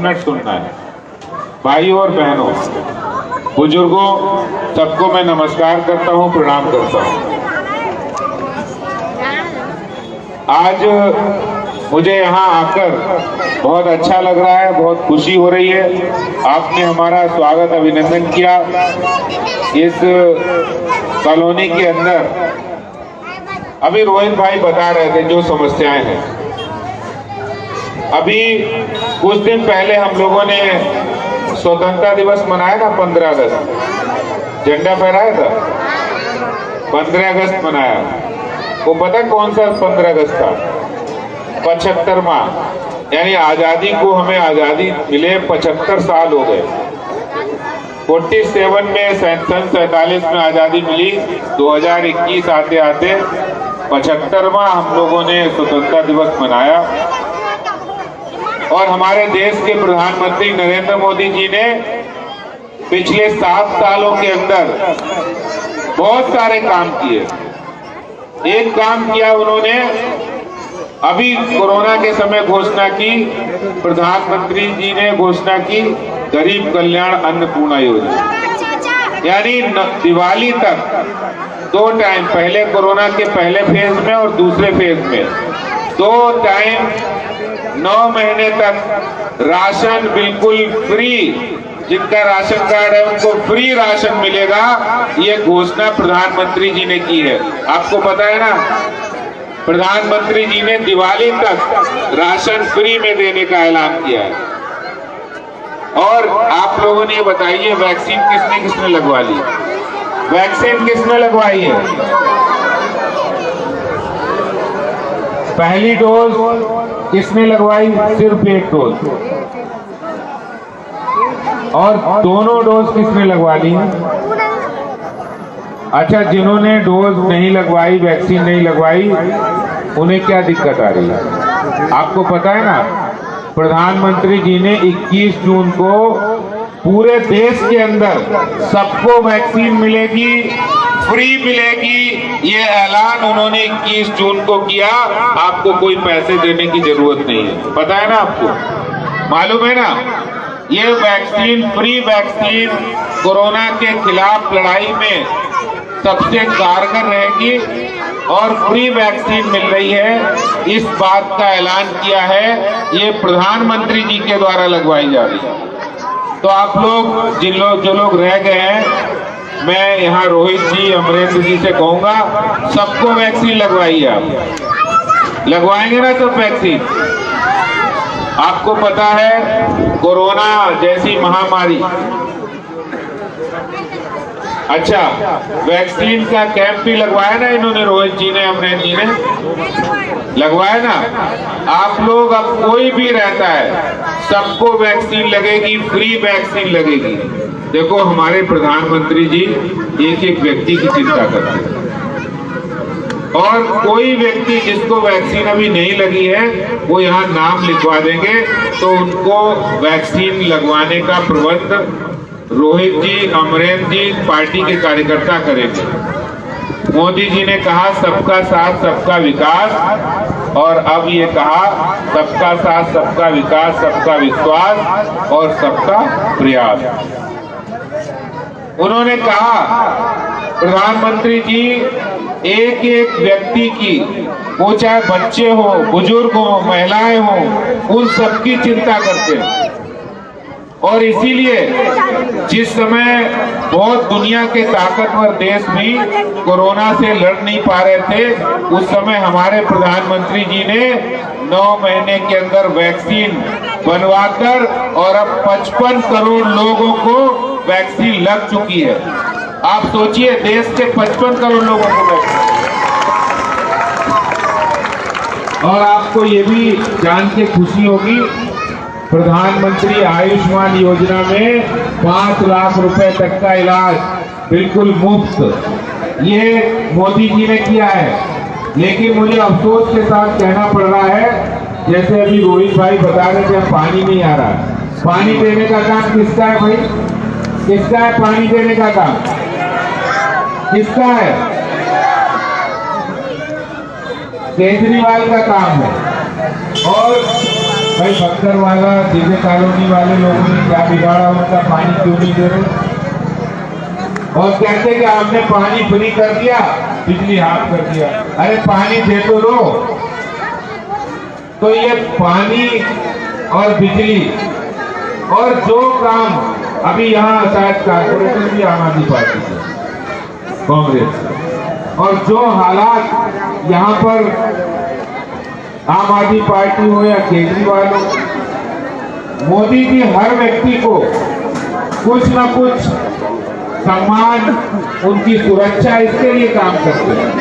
Minute सुनना है। भाइयों और बहनों, बुजुर्गों, सबको मैं नमस्कार करता हूं, प्रणाम करता हूं। आज मुझे यहाँ आकर बहुत अच्छा लग रहा है, बहुत खुशी हो रही है। आपने हमारा स्वागत अभिनंदन किया। इस कॉलोनी के अंदर अभी रोहित भाई बता रहे थे जो समस्याएं हैं। अभी कुछ दिन पहले हम लोगों ने स्वतंत्रता दिवस मनाया था, 15 अगस्त झंडा फहराया था, 15 अगस्त मनाया। वो पता कौन सा 15 अगस्त था? 75वां, यानी आजादी को हमें आजादी मिले 75 साल हो गए। 47 में, सन 47 में आजादी मिली। 2021 आते आते 75वां हम लोगों ने स्वतंत्रता दिवस मनाया। और हमारे देश के प्रधानमंत्री नरेंद्र मोदी जी ने पिछले 7 सालों के अंदर बहुत सारे काम किए। एक काम किया उन्होंने, अभी कोरोना के समय घोषणा की, प्रधानमंत्री जी ने घोषणा की गरीब कल्याण अन्नपूर्णा योजना। यानी दिवाली तक 2 टाइम, पहले कोरोना के पहले फेज में और दूसरे फेज में 2 टाइम 9 महीने तक राशन बिल्कुल फ्री। जिनका राशन कार्ड है उनको फ्री राशन मिलेगा। ये घोषणा प्रधानमंत्री जी ने की है। आपको पता है ना, प्रधानमंत्री जी ने दिवाली तक राशन फ्री में देने का ऐलान किया है। और आप लोगों ने बताइए, वैक्सीन किसने किसने लगवा ली? वैक्सीन किसने लगवाई है? पहली डोज किसने लगवाई? सिर्फ 1 डोज। और दोनों डोज किसने लगवा ली? अच्छा, जिन्होंने डोज नहीं लगवाई, वैक्सीन नहीं लगवाई, उन्हें क्या दिक्कत आ रही है? आपको पता है ना, प्रधानमंत्री जी ने 21 जून को पूरे देश के अंदर सबको वैक्सीन मिलेगी, फ्री मिलेगी, ये ऐलान उन्होंने 21 जून को किया। आपको कोई पैसे देने की जरूरत नहीं है। पता है ना आपको, मालूम है ना? ये वैक्सीन, फ्री वैक्सीन कोरोना के खिलाफ लड़ाई में सबसे कारगर रहेगी और फ्री वैक्सीन मिल रही है। इस बात का ऐलान किया है, ये प्रधानमंत्री जी के द्वारा लगवाई जा रही है। तो आप लोग जो लोग रह गए हैं, मैं यहाँ रोहित जी, अमरेंद्र जी से कहूंगा, सबको वैक्सीन लगवाइए। आप लगवाएंगे ना सब वैक्सीन? आपको पता है कोरोना जैसी महामारी, अच्छा वैक्सीन का कैंप भी लगवाया ना इन्होंने, रोहित जी ने, अमरेंद्र जी ने लगवाया ना। आप लोग, अब कोई भी रहता है, सबको वैक्सीन लगेगी, फ्री वैक्सीन लगेगी। देखो, हमारे प्रधानमंत्री जी एक एक व्यक्ति की चिंता करते हैं। और कोई व्यक्ति जिसको वैक्सीन अभी नहीं लगी है, वो यहाँ नाम लिखवा देंगे, तो उनको वैक्सीन लगवाने का प्रबंध रोहित जी, अमरेंद्र जी, पार्टी के कार्यकर्ता करेंगे। मोदी जी ने कहा सबका साथ सबका विकास, और अब ये कहा सबका साथ सबका विकास, सबका विश्वास और सबका प्रयास। उन्होंने कहा, प्रधानमंत्री जी एक एक व्यक्ति की, वो चाहे बच्चे हो, बुजुर्ग हो, महिलाएं हो, उन सबकी चिंता करते हैं। और इसीलिए जिस समय बहुत दुनिया के ताकतवर देश भी कोरोना से लड़ नहीं पा रहे थे, उस समय हमारे प्रधानमंत्री जी ने 9 महीने के अंदर वैक्सीन बनवाकर, और अब 55 करोड़ लोगों को वैक्सीन लग चुकी है। आप सोचिए, देश के 55 करोड़ लोगों को वैक्सीन। और आपको ये भी जान के खुशी होगी, प्रधानमंत्री आयुष्मान योजना में 5 लाख रुपए तक का इलाज बिल्कुल मुफ्त, ये मोदी जी ने किया है। लेकिन मुझे अफसोस के साथ कहना पड़ रहा है, जैसे अभी रोहित भाई बता रहे थे, पानी नहीं आ रहा। पानी देने का काम किसका है भाई? किसका है पानी देने का काम? किसका है? केजरीवाल का काम है। और भाई बक्सर वाला सीधे कॉलोनी वाले लोगों ने क्या बिगाड़ा, उनका पानी क्यों नहीं दे रहे? और कहते कि हमने पानी फ्री कर दिया, बिजली हाफ कर दिया। अरे पानी दे तो दो। तो ये पानी और बिजली और जो काम अभी यहाँ शायद कारपोरेटर भी आम आदमी पार्टी के, कांग्रेस, और जो हालात यहाँ पर आम आदमी पार्टी हो या केजरीवाल हो, मोदी जी हर व्यक्ति को कुछ न कुछ सम्मान, उनकी सुरक्षा, इसके लिए काम करते हैं।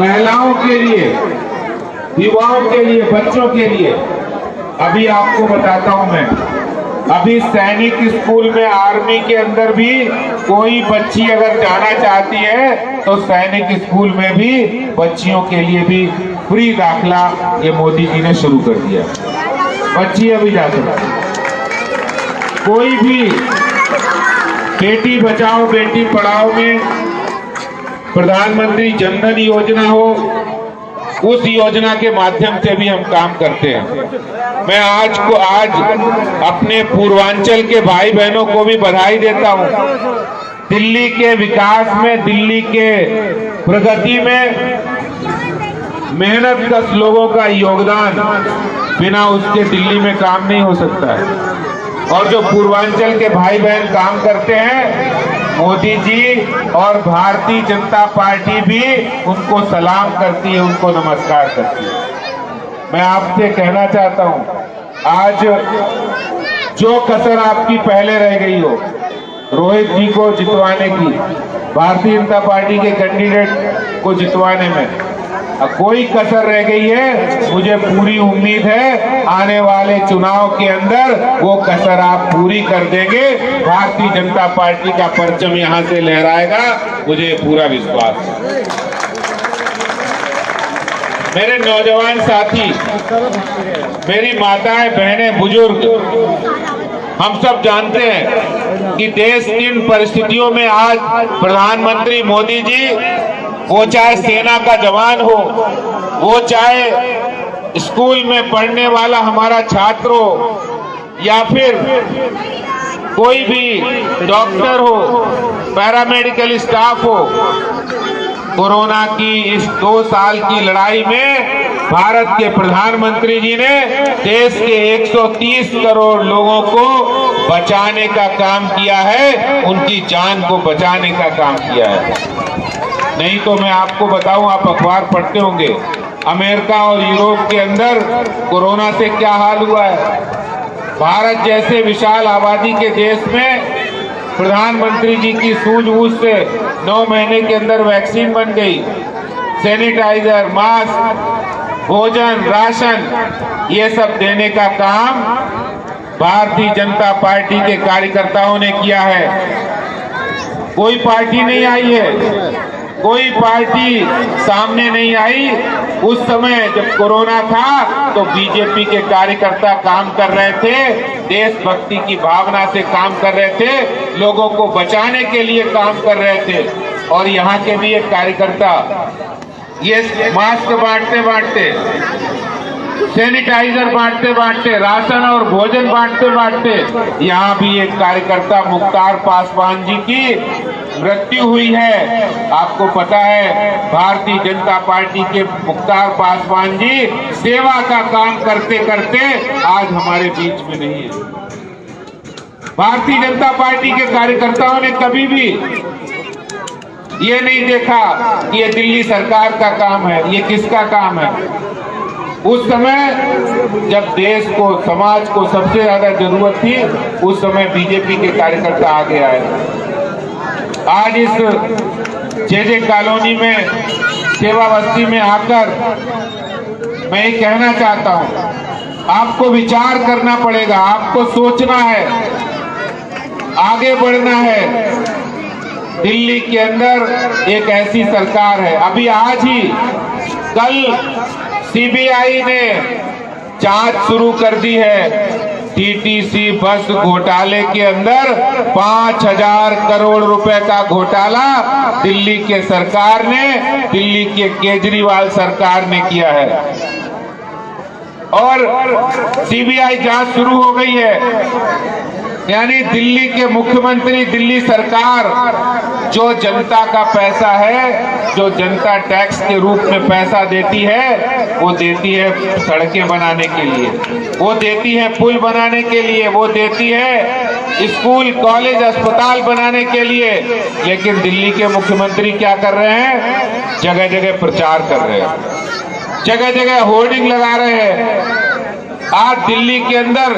महिलाओं के लिए, युवाओं के लिए, बच्चों के लिए। अभी आपको बताता हूं मैं, अभी सैनिक स्कूल में, आर्मी के अंदर भी कोई बच्ची अगर जाना चाहती है तो सैनिक स्कूल में भी बच्चियों के लिए भी फ्री दाखिला ये मोदी जी ने शुरू कर दिया। बच्ची अभी जा सकती, कोई भी बेटी बचाओ बेटी पढ़ाओ में प्रधानमंत्री जनधन योजना हो, उस योजना के माध्यम से भी हम काम करते हैं। मैं आज अपने पूर्वांचल के भाई बहनों को भी बधाई देता हूं। दिल्ली के विकास में, दिल्ली के प्रगति में मेहनतकश लोगों का योगदान, बिना उसके दिल्ली में काम नहीं हो सकता है। और जो पूर्वांचल के भाई बहन काम करते हैं, मोदी जी और भारतीय जनता पार्टी भी उनको सलाम करती है, उनको नमस्कार करती है। मैं आपसे कहना चाहता हूं, आज जो कसर आपकी पहले रह गई हो रोहित जी को जितवाने की, भारतीय जनता पार्टी के कैंडिडेट को जितवाने में, कोई कसर रह गई है, मुझे पूरी उम्मीद है आने वाले चुनाव के अंदर वो कसर आप पूरी कर देंगे। भारतीय जनता पार्टी का परचम यहां से लहराएगा, मुझे पूरा विश्वास है। मेरे नौजवान साथी, मेरी माताएं, बहनें, बुजुर्ग, हम सब जानते हैं कि देश किन परिस्थितियों में आज प्रधानमंत्री मोदी जी, वो चाहे सेना का जवान हो, वो चाहे स्कूल में पढ़ने वाला हमारा छात्र हो, या फिर कोई भी डॉक्टर हो, पैरामेडिकल स्टाफ हो, कोरोना की इस 2 साल की लड़ाई में भारत के प्रधानमंत्री जी ने देश के 130 करोड़ लोगों को बचाने का काम किया है, उनकी जान को बचाने का काम किया है। नहीं तो मैं आपको बताऊं, आप अखबार पढ़ते होंगे, अमेरिका और यूरोप के अंदर कोरोना से क्या हाल हुआ है। भारत जैसे विशाल आबादी के देश में प्रधानमंत्री जी की सूझबूझ से 9 महीने के अंदर वैक्सीन बन गई, सैनिटाइजर, मास्क, भोजन, राशन, ये सब देने का काम भारतीय जनता पार्टी के कार्यकर्ताओं ने किया है। कोई पार्टी नहीं आई है, कोई पार्टी सामने नहीं आई। उस समय जब कोरोना था तो बीजेपी के कार्यकर्ता काम कर रहे थे, देशभक्ति की भावना से काम कर रहे थे, लोगों को बचाने के लिए काम कर रहे थे। और यहाँ के भी एक कार्यकर्ता ये मास्क बांटते बांटते, सैनिटाइजर बांटते बांटते, राशन और भोजन बांटते बांटते, यहाँ भी एक कार्यकर्ता मुख्तार पासवान जी की मृत्यु हुई है। आपको पता है, भारतीय जनता पार्टी के मुख्तार पासवान जी सेवा का काम करते करते आज हमारे बीच में नहीं है। भारतीय जनता पार्टी के कार्यकर्ताओं ने कभी भी ये नहीं देखा कि ये दिल्ली सरकार का काम है, ये किसका काम है। उस समय जब देश को, समाज को सबसे ज्यादा जरूरत थी, उस समय बीजेपी के कार्यकर्ता आगे आए। आज इस जे कॉलोनी में, सेवा बस्ती में आकर मैं ये कहना चाहता हूं, आपको विचार करना पड़ेगा, आपको सोचना है, आगे बढ़ना है। दिल्ली के अंदर एक ऐसी सरकार है, अभी आज ही कल सीबीआई ने जांच शुरू कर दी है। टीटीसी बस घोटाले के अंदर 5000 करोड़ रुपए का घोटाला दिल्ली के सरकार ने, दिल्ली के केजरीवाल सरकार ने किया है। और सीबीआई जांच शुरू हो गई है। यानी दिल्ली के मुख्यमंत्री, दिल्ली सरकार जो जनता का पैसा है, जो जनता टैक्स के रूप में पैसा देती है, वो देती है सड़कें बनाने के लिए, वो देती है पुल बनाने के लिए, वो देती है स्कूल, कॉलेज, अस्पताल बनाने के लिए। लेकिन दिल्ली के मुख्यमंत्री क्या कर रहे हैं? जगह जगह प्रचार कर रहे हैं, जगह जगह होर्डिंग लगा रहे हैं। आज दिल्ली के अंदर,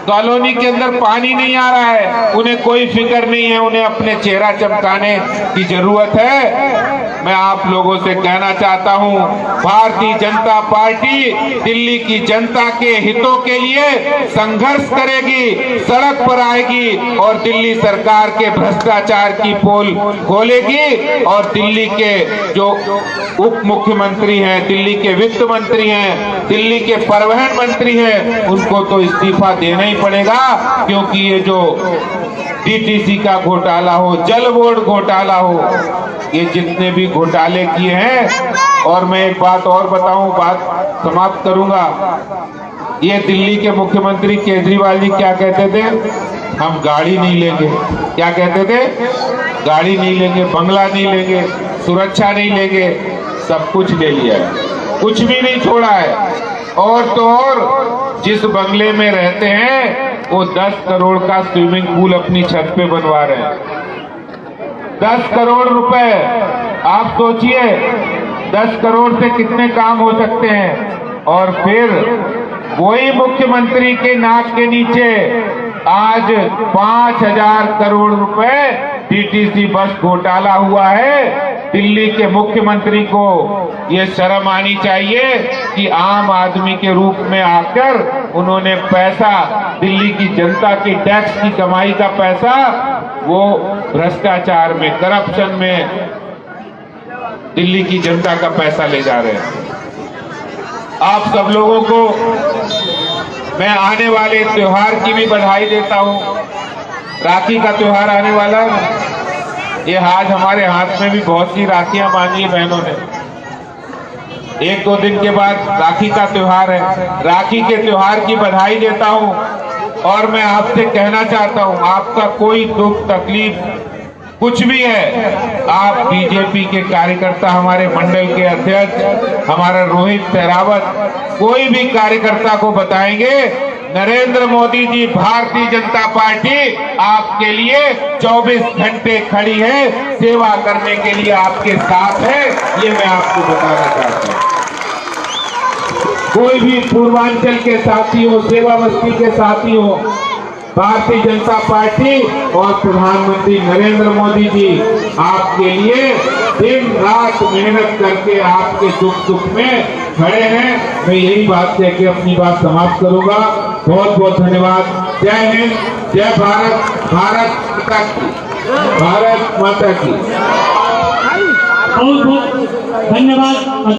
कॉलोनी के अंदर पानी नहीं आ रहा है, उन्हें कोई फिक्र नहीं है, उन्हें अपने चेहरा चमकाने की जरूरत है। मैं आप लोगों से कहना चाहता हूं, भारतीय जनता पार्टी दिल्ली की जनता के हितों के लिए संघर्ष करेगी, सड़क पर आएगी और दिल्ली सरकार के भ्रष्टाचार की पोल खोलेगी। और दिल्ली के जो उप मुख्यमंत्री हैं, दिल्ली के वित्त मंत्री हैं, दिल्ली के परिवहन मंत्री हैं, उनको तो इस्तीफा देना ही पड़ेगा, क्योंकि ये जो डीटीसी का घोटाला हो, जल बोर्ड घोटाला हो, ये जितने भी घोटाले किए हैं। और मैं एक बात और बताऊं, बात समाप्त करूंगा। ये दिल्ली के मुख्यमंत्री केजरीवाल जी क्या कहते थे? हम गाड़ी नहीं लेंगे। क्या कहते थे? गाड़ी नहीं लेंगे, बंगला नहीं लेंगे, सुरक्षा नहीं लेंगे। सब कुछ ले लिया है, कुछ भी नहीं छोड़ा है। और तो और जिस बंगले में रहते हैं वो 10 करोड़ का स्विमिंग पूल अपनी छत पे बनवा रहे हैं। 10 करोड़ रुपए, आप सोचिए 10 करोड़ से कितने काम हो सकते हैं। और फिर वही मुख्यमंत्री के नाक के नीचे आज 5,000 करोड़ रुपए डीटीसी बस घोटाला हुआ है। दिल्ली के मुख्यमंत्री को ये शर्म आनी चाहिए कि आम आदमी के रूप में आकर उन्होंने पैसा, दिल्ली की जनता की टैक्स की कमाई का पैसा, वो भ्रष्टाचार में, करप्शन में दिल्ली की जनता का पैसा ले जा रहे हैं। आप सब लोगों को मैं आने वाले त्योहार की भी बधाई देता हूं। राखी का त्योहार आने वाला है। ये आज हमारे हाथ में भी बहुत सी राखियां बांधी है बहनों ने। 1-2 दिन के बाद राखी का त्योहार है। राखी के त्योहार की बधाई देता हूं। और मैं आपसे कहना चाहता हूं, आपका कोई दुख तकलीफ कुछ भी है, आप बीजेपी के कार्यकर्ता, हमारे मंडल के अध्यक्ष, हमारा रोहित सहरावत, कोई भी कार्यकर्ता को बताएंगे, नरेंद्र मोदी जी, भारतीय जनता पार्टी आपके लिए 24 घंटे खड़ी है, सेवा करने के लिए आपके साथ है। ये मैं आपको बताना चाहता हूं। कोई भी पूर्वांचल के साथी हो, सेवा बस्ती के साथी हो, भारतीय जनता पार्टी और प्रधानमंत्री नरेंद्र मोदी जी आपके लिए दिन रात मेहनत करके आपके दुख सुख में खड़े हैं। मैं यही बात कह के अपनी बात समाप्त करूंगा। बहुत बहुत धन्यवाद। जय हिंद, जय भारत, भारत माता की, भारत माता की। बहुत बहुत धन्यवाद।